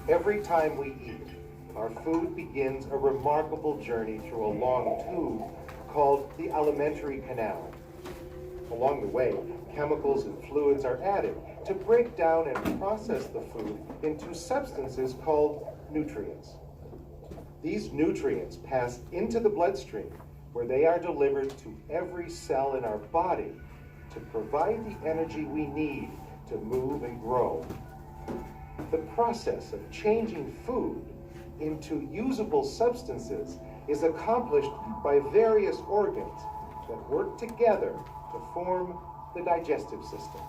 Every time we eat, our food begins a remarkable journey through a long tube called the alimentary canal. Along the way, chemicals and fluids are added to break down and process the food into substances called nutrients. These nutrients pass into the bloodstream, where they are delivered to every cell in our body to provide the energy we need to move and grow. The process of changing food into usable substances is accomplished by various organs that work together to form the digestive system.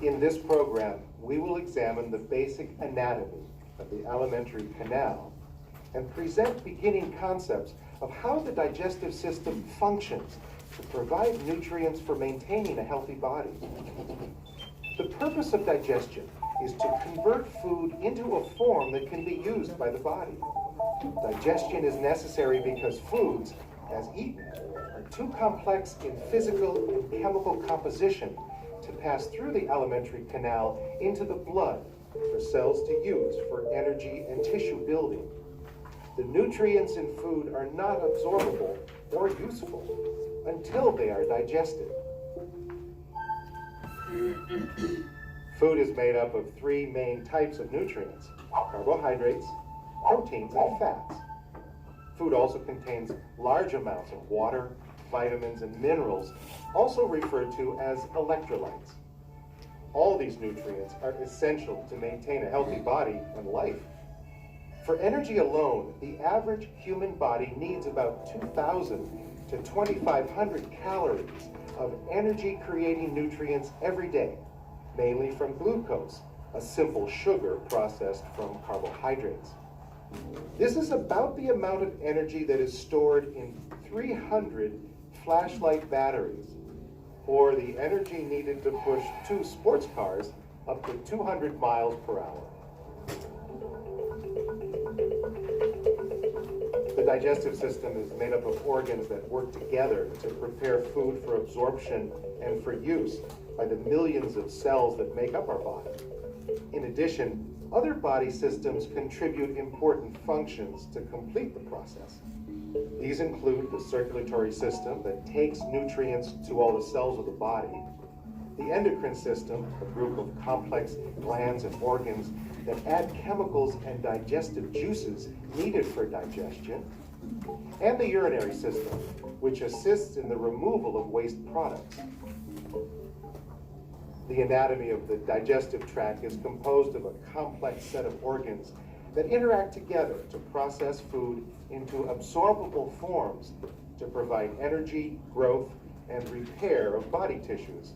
In this program, we will examine the basic anatomy of the alimentary canal and present beginning concepts of how the digestive system functions to provide nutrients for maintaining a healthy body. The purpose of digestion is to convert food into a form that can be used by the body. Digestion is necessary because foods, as eaten, are too complex in physical and chemical composition to pass through the alimentary canal into the blood for cells to use for energy and tissue building. The nutrients in food are not absorbable or useful until they are digested. Food is made up of three main types of nutrients: carbohydrates, proteins, and fats. Food also contains large amounts of water, vitamins, and minerals, also referred to as electrolytes. All these nutrients are essential to maintain a healthy body and life. For energy alone, the average human body needs about 2,000 to 2,500 calories of energy-creating nutrients every day, mainly from glucose, a simple sugar processed from carbohydrates. This is about the amount of energy that is stored in 300 flashlight batteries, or the energy needed to push 2 sports cars up to 200 miles per hour. The digestive system is made up of organs that work together to prepare food for absorption and for use by the millions of cells that make up our body. In addition, other body systems contribute important functions to complete the process. These include the circulatory system that takes nutrients to all the cells of the body, the endocrine system, a group of complex glands and organs that add chemicals and digestive juices needed for digestion, and the urinary system, which assists in the removal of waste products. The anatomy of the digestive tract is composed of a complex set of organs that interact together to process food into absorbable forms to provide energy, growth, and repair of body tissues.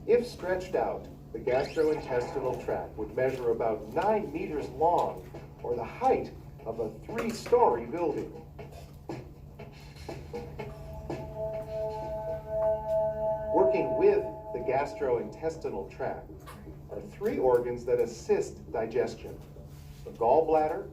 If stretched out, the gastrointestinal tract would measure about 9 meters long, or the height of a 3-story building. Working with the gastrointestinal tract are 3 organs that assist digestion: the gallbladder,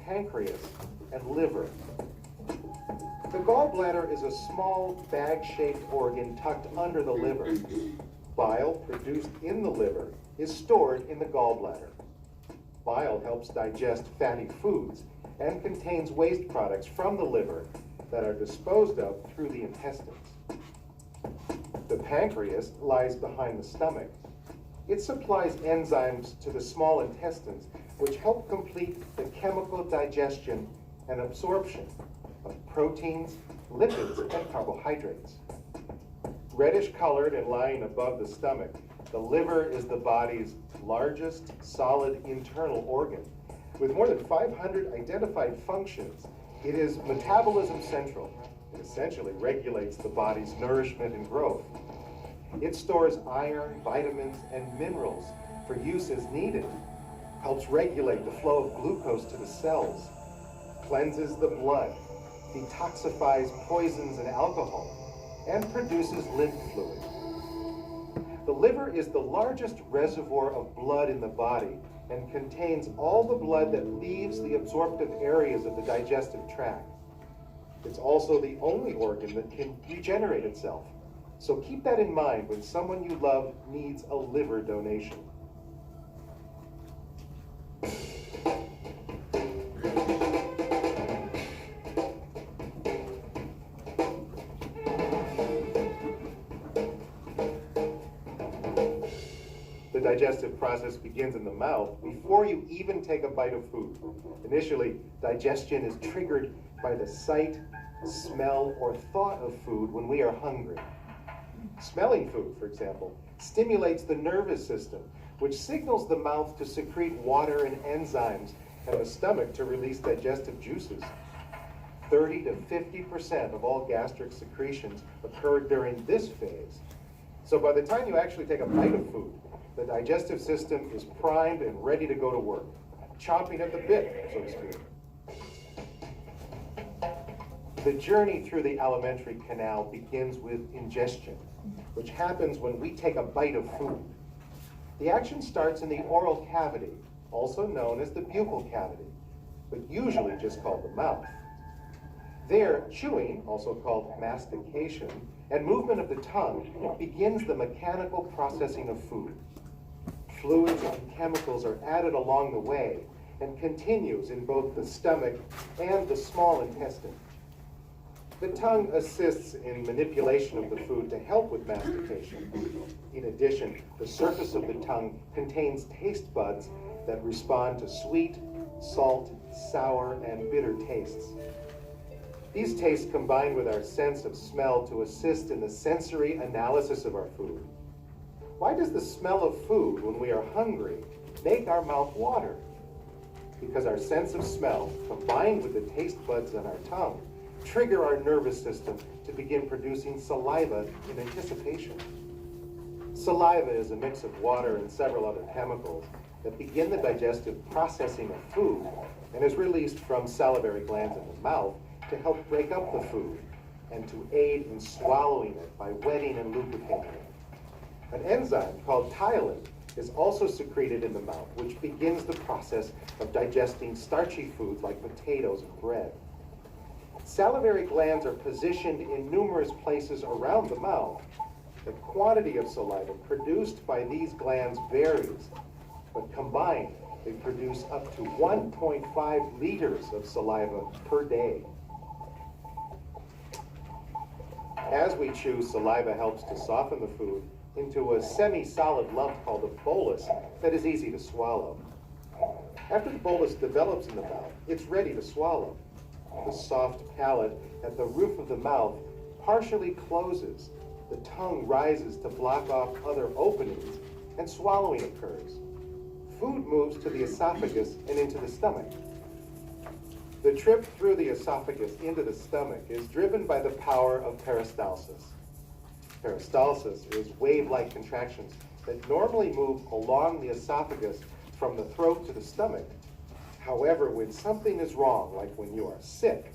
pancreas, and liver. The gallbladder is a small bag-shaped organ tucked under the liver. Bile produced in the liver is stored in the gallbladder. Bile helps digest fatty foods and contains waste products from the liver that are disposed of through the intestines. The pancreas lies behind the stomach. It supplies enzymes to the small intestines, which help complete the chemical digestion and absorption of proteins, lipids, and carbohydrates. Reddish colored and lying above the stomach, the liver is the body's largest solid internal organ. With more than 500 identified functions, it is metabolism central. It essentially regulates the body's nourishment and growth. It stores iron, vitamins, and minerals for use as needed, helps regulate the flow of glucose to the cells, cleanses the blood, detoxifies poisons and alcohol, and produces lymph fluid. The liver is the largest reservoir of blood in the body and contains all the blood that leaves the absorptive areas of the digestive tract. It's also the only organ that can regenerate itself. So keep that in mind when someone you love needs a liver donation. The digestive process begins in the mouth before you even take a bite of food. Initially, digestion is triggered by the sight, smell, or thought of food when we are hungry. Smelling food, for example, stimulates the nervous system, which signals the mouth to secrete water and enzymes, and the stomach to release digestive juices. 30 to 50% of all gastric secretions occur during this phase. So by the time you actually take a bite of food, the digestive system is primed and ready to go to work, chomping at the bit, so to speak. The journey through the alimentary canal begins with ingestion, which happens when we take a bite of food. The action starts in the oral cavity, also known as the buccal cavity, but usually just called the mouth. There, chewing, also called mastication, and movement of the tongue begins the mechanical processing of food. Fluids and chemicals are added along the way and continues in both the stomach and the small intestine. The tongue assists in manipulation of the food to help with mastication. In addition, the surface of the tongue contains taste buds that respond to sweet, salt, sour, and bitter tastes. These tastes combine with our sense of smell to assist in the sensory analysis of our food. Why does the smell of food when we are hungry make our mouth water? Because our sense of smell, combined with the taste buds on our tongue, trigger our nervous system to begin producing saliva in anticipation. Saliva is a mix of water and several other chemicals that begin the digestive processing of food and is released from salivary glands in the mouth to help break up the food and to aid in swallowing it by wetting and lubricating it. An enzyme called ptyalin is also secreted in the mouth, which begins the process of digesting starchy foods like potatoes and bread. Salivary glands are positioned in numerous places around the mouth. The quantity of saliva produced by these glands varies, but combined, they produce up to 1.5 liters of saliva per day. As we chew, saliva helps to soften the food into a semi-solid lump called a bolus that is easy to swallow. After the bolus develops in the mouth, it's ready to swallow. The soft palate at the roof of the mouth partially closes. The tongue rises to block off other openings, and swallowing occurs. Food moves to the esophagus and into the stomach. The trip through the esophagus into the stomach is driven by the power of peristalsis. Peristalsis is wave-like contractions that normally move along the esophagus from the throat to the stomach. However, when something is wrong, like when you are sick,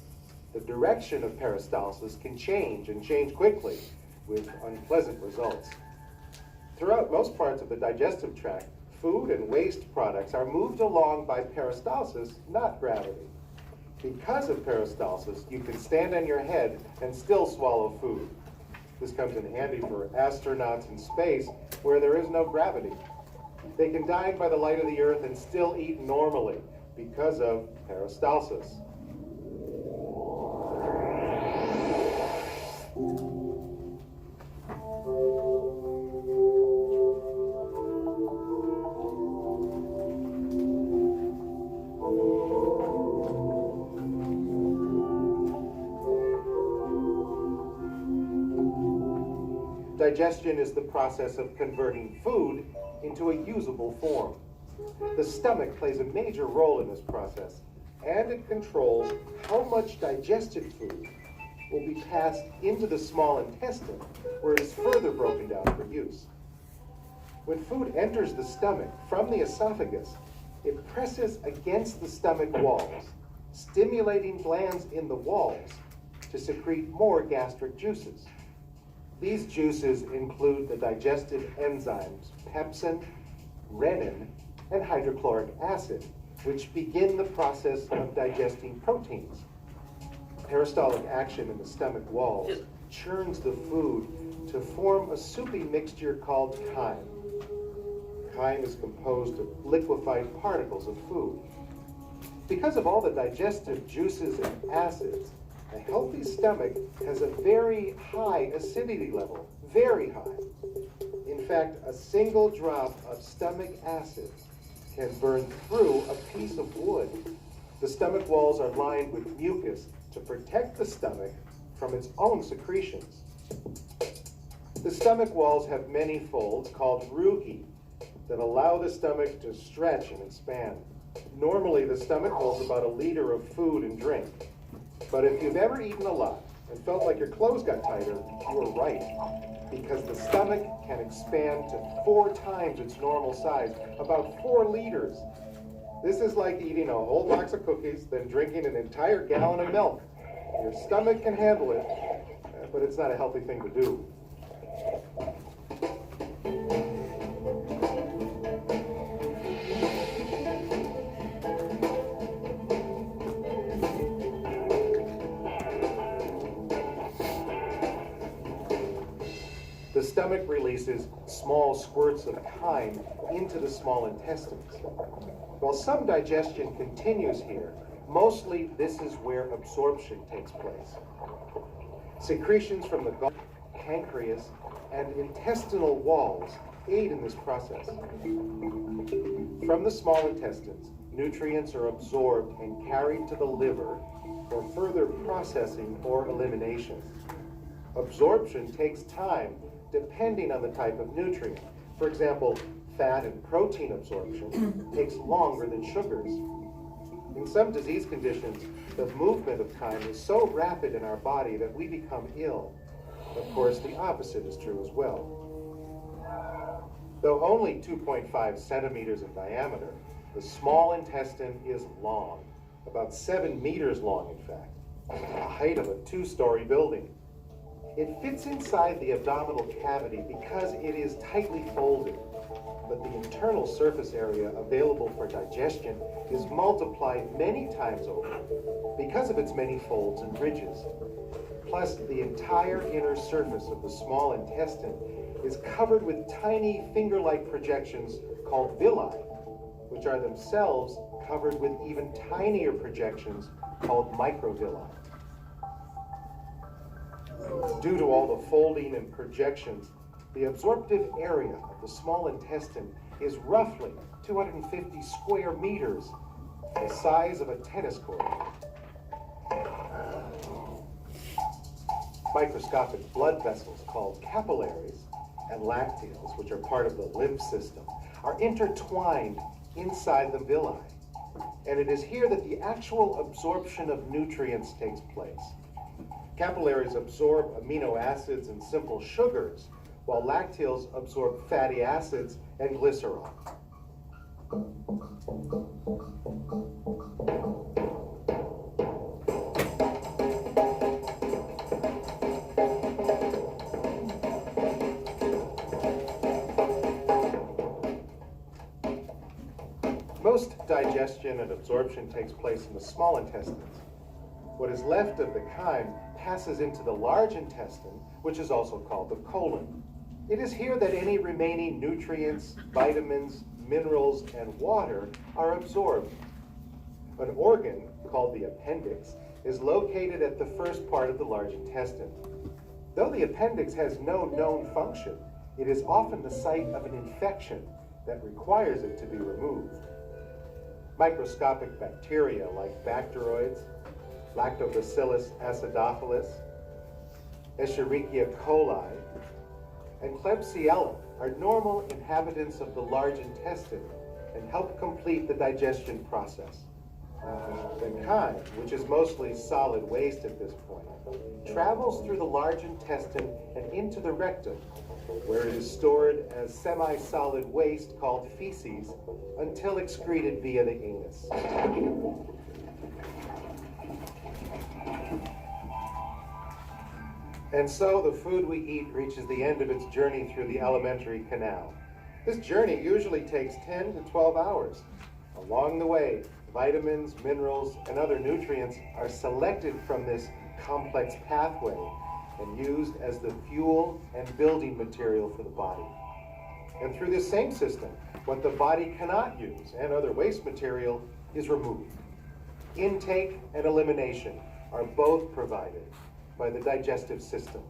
the direction of peristalsis can change and change quickly with unpleasant results. Throughout most parts of the digestive tract, food and waste products are moved along by peristalsis, not gravity. Because of peristalsis, you can stand on your head and still swallow food. This comes in handy for astronauts in space where there is no gravity. They can dine by the light of the earth and still eat normally because of peristalsis. Digestion is the process of converting food into a usable form. The stomach plays a major role in this process, and it controls how much digested food will be passed into the small intestine, where it is further broken down for use. When food enters the stomach from the esophagus, it presses against the stomach walls, stimulating glands in the walls to secrete more gastric juices. These juices include the digestive enzymes pepsin, renin, and hydrochloric acid, which begin the process of digesting proteins. Peristaltic action in the stomach walls churns the food to form a soupy mixture called chyme. Chyme is composed of liquefied particles of food. Because of all the digestive juices and acids, a healthy stomach has a very high acidity level, very high. In fact, a single drop of stomach acid can burn through a piece of wood. The stomach walls are lined with mucus to protect the stomach from its own secretions. The stomach walls have many folds called rugae that allow the stomach to stretch and expand. Normally, the stomach holds about 1 liter of food and drink. But if you've ever eaten a lot and felt like your clothes got tighter, you were right, because the stomach can expand to 4 times its normal size, about 4 liters. This is like eating a whole box of cookies, then drinking an entire gallon of milk. Your stomach can handle it, but it's not a healthy thing to do. The stomach releases small squirts of chyme into the small intestines. While some digestion continues here, mostly this is where absorption takes place. Secretions from the gall, pancreas, and intestinal walls aid in this process. From the small intestines, nutrients are absorbed and carried to the liver for further processing or elimination. Absorption takes time depending on the type of nutrient. For example, fat and protein absorption takes longer than sugars. In some disease conditions, the movement of chyme is so rapid in our body that we become ill. Of course, the opposite is true as well. Though only 2.5 centimeters in diameter, the small intestine is long, about 7 meters long, in fact, the height of a 2-story building. It fits inside the abdominal cavity because it is tightly folded, but the internal surface area available for digestion is multiplied many times over because of its many folds and ridges. Plus, the entire inner surface of the small intestine is covered with tiny finger-like projections called villi, which are themselves covered with even tinier projections called microvilli. Due to all the folding and projections, the absorptive area of the small intestine is roughly 250 square meters, the size of a tennis court. Microscopic blood vessels called capillaries and lacteals, which are part of the lymph system, are intertwined inside the villi. And it is here that the actual absorption of nutrients takes place. Capillaries absorb amino acids and simple sugars, while lacteals absorb fatty acids and glycerol. Most digestion and absorption takes place in the small intestines. What is left of the chyme passes into the large intestine, which is also called the colon. It is here that any remaining nutrients, vitamins, minerals, and water are absorbed. An organ, called the appendix, is located at the first part of the large intestine. Though the appendix has no known function, it is often the site of an infection that requires it to be removed. Microscopic bacteria like bacteroids, Lactobacillus acidophilus, Escherichia coli, and Klebsiella are normal inhabitants of the large intestine and help complete the digestion process. The chyme, which is mostly solid waste at this point, travels through the large intestine and into the rectum, where it is stored as semi-solid waste called feces until excreted via the anus. And so the food we eat reaches the end of its journey through the alimentary canal. This journey usually takes 10 to 12 hours. Along the way, vitamins, minerals, and other nutrients are selected from this complex pathway and used as the fuel and building material for the body. And through this same system, what the body cannot use and other waste material is removed. Intake and elimination are both provided by the digestive system.